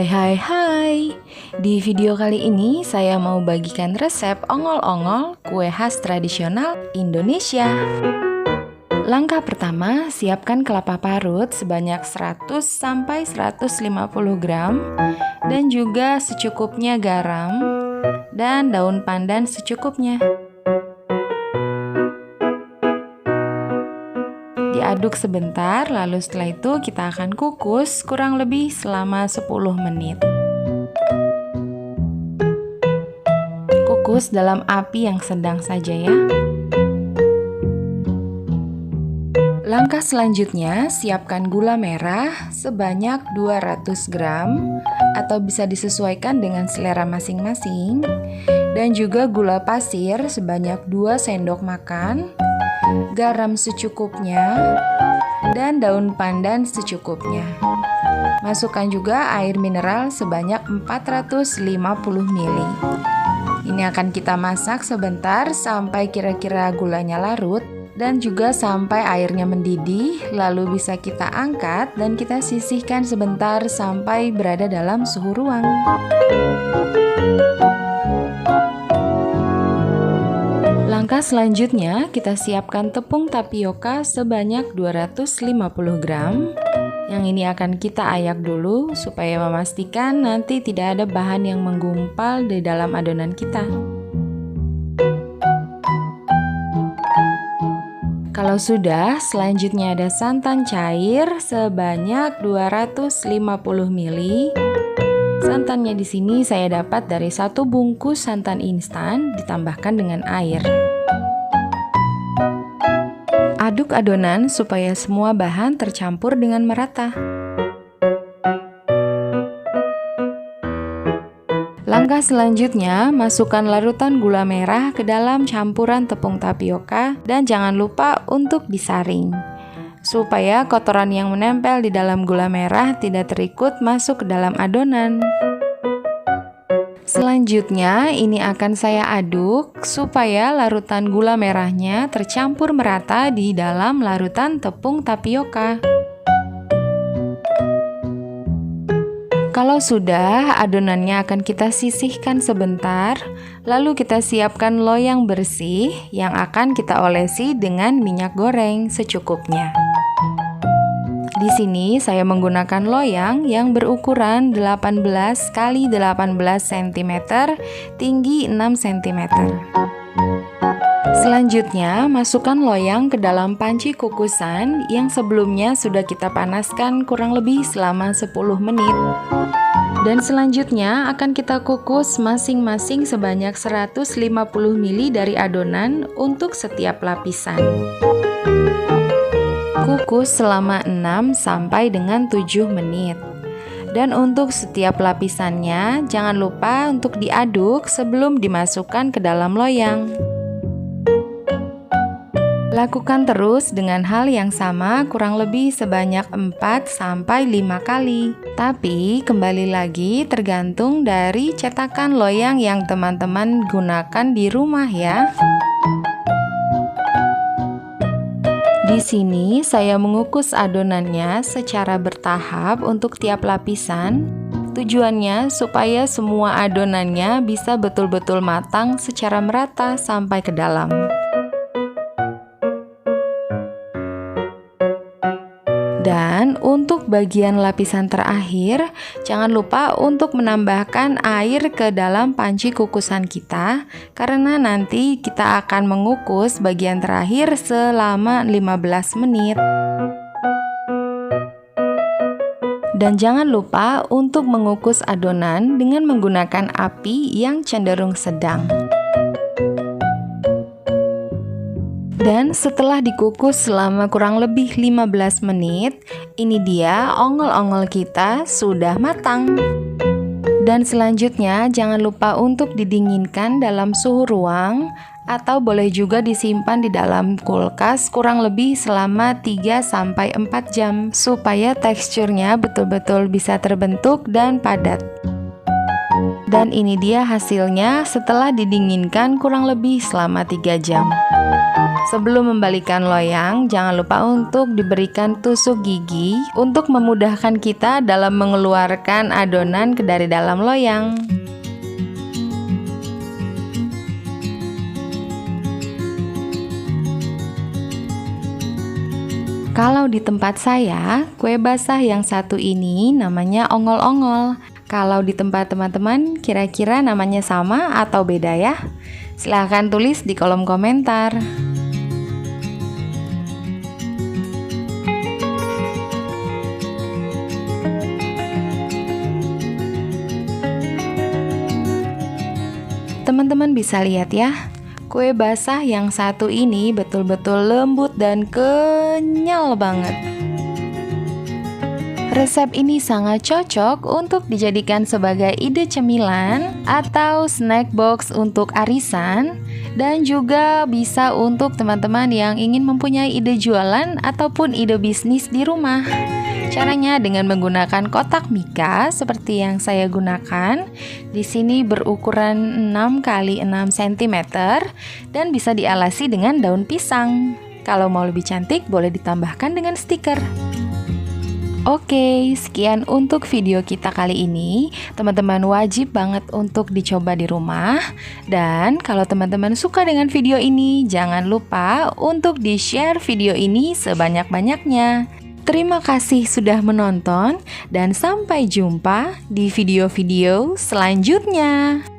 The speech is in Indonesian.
Hai hai hai. Di video kali ini saya mau bagikan resep ongol-ongol kue khas tradisional Indonesia. Langkah pertama, siapkan kelapa parut sebanyak 100-150 gram dan juga secukupnya garam dan daun pandan secukupnya. Diaduk sebentar, lalu setelah itu kita akan kukus kurang lebih selama 10 menit. Kukus dalam api yang sedang saja ya. Langkah selanjutnya, siapkan gula merah sebanyak 200 gram atau bisa disesuaikan dengan selera masing-masing, dan juga gula pasir sebanyak 2 sendok makan, garam secukupnya, dan daun pandan secukupnya. Masukkan juga air mineral sebanyak 450 ml. Ini akan kita masak sebentar sampai kira-kira gulanya larut dan juga sampai airnya mendidih, lalu bisa kita angkat dan kita sisihkan sebentar sampai berada dalam suhu ruang. Langkah selanjutnya, kita siapkan tepung tapioka sebanyak 250 gram. Yang ini akan kita ayak dulu supaya memastikan nanti tidak ada bahan yang menggumpal di dalam adonan kita. Kalau sudah, selanjutnya ada santan cair sebanyak 250 ml. Santannya di sini saya dapat dari 1 bungkus santan instan ditambahkan dengan air. Aduk adonan supaya semua bahan tercampur dengan merata. Langkah selanjutnya, masukkan larutan gula merah ke dalam campuran tepung tapioka dan jangan lupa untuk disaring, supaya kotoran yang menempel di dalam gula merah tidak terikut masuk ke dalam adonan. Selanjutnya, ini akan saya aduk supaya larutan gula merahnya tercampur merata di dalam larutan tepung tapioka. Kalau sudah, adonannya akan kita sisihkan sebentar, lalu kita siapkan loyang bersih yang akan kita olesi dengan minyak goreng secukupnya. Di sini saya menggunakan loyang yang berukuran 18 x 18 cm, tinggi 6 cm. Selanjutnya, masukkan loyang ke dalam panci kukusan yang sebelumnya sudah kita panaskan kurang lebih selama 10 menit. Dan selanjutnya akan kita kukus masing-masing sebanyak 150 ml dari adonan untuk setiap lapisan. Kukus selama 6 sampai dengan 7 menit. Dan untuk setiap lapisannya, jangan lupa untuk diaduk sebelum dimasukkan ke dalam loyang. Lakukan terus dengan hal yang sama kurang lebih sebanyak 4 sampai 5 kali. Tapi kembali lagi tergantung dari cetakan loyang yang teman-teman gunakan di rumah ya. Di sini saya mengukus adonannya secara bertahap untuk tiap lapisan. Tujuannya supaya semua adonannya bisa betul-betul matang secara merata sampai ke dalam. Dan untuk bagian lapisan terakhir, jangan lupa untuk menambahkan air ke dalam panci kukusan kita, karena nanti kita akan mengukus bagian terakhir selama 15 menit. Dan jangan lupa untuk mengukus adonan dengan menggunakan api yang cenderung sedang. Dan setelah dikukus selama kurang lebih 15 menit, ini dia ongol-ongol kita sudah matang. Dan selanjutnya jangan lupa untuk didinginkan dalam suhu ruang atau boleh juga disimpan di dalam kulkas kurang lebih selama 3-4 jam supaya teksturnya betul-betul bisa terbentuk dan padat. Dan ini dia hasilnya setelah didinginkan kurang lebih selama 3 jam. Sebelum membalikan loyang, jangan lupa untuk diberikan tusuk gigi untuk memudahkan kita dalam mengeluarkan adonan dari dalam loyang. Kalau di tempat saya, kue basah yang satu ini namanya ongol-ongol. Kalau di tempat teman-teman, kira-kira namanya sama atau beda ya? Silahkan tulis di kolom komentar. Teman-teman bisa lihat ya, kue basah yang satu ini betul-betul lembut dan kenyal banget. Resep ini sangat cocok untuk dijadikan sebagai ide cemilan atau snack box untuk arisan, dan juga bisa untuk teman-teman yang ingin mempunyai ide jualan ataupun ide bisnis di rumah. Caranya dengan menggunakan kotak mika seperti yang saya gunakan. Di sini berukuran 6 x 6 cm dan bisa dialasi dengan daun pisang. Kalau mau lebih cantik boleh ditambahkan dengan stiker. Oke, sekian untuk video kita kali ini. Teman-teman wajib banget untuk dicoba di rumah. Dan kalau teman-teman suka dengan video ini, jangan lupa untuk di-share video ini sebanyak-banyaknya. Terima kasih sudah menonton dan sampai jumpa di video-video selanjutnya.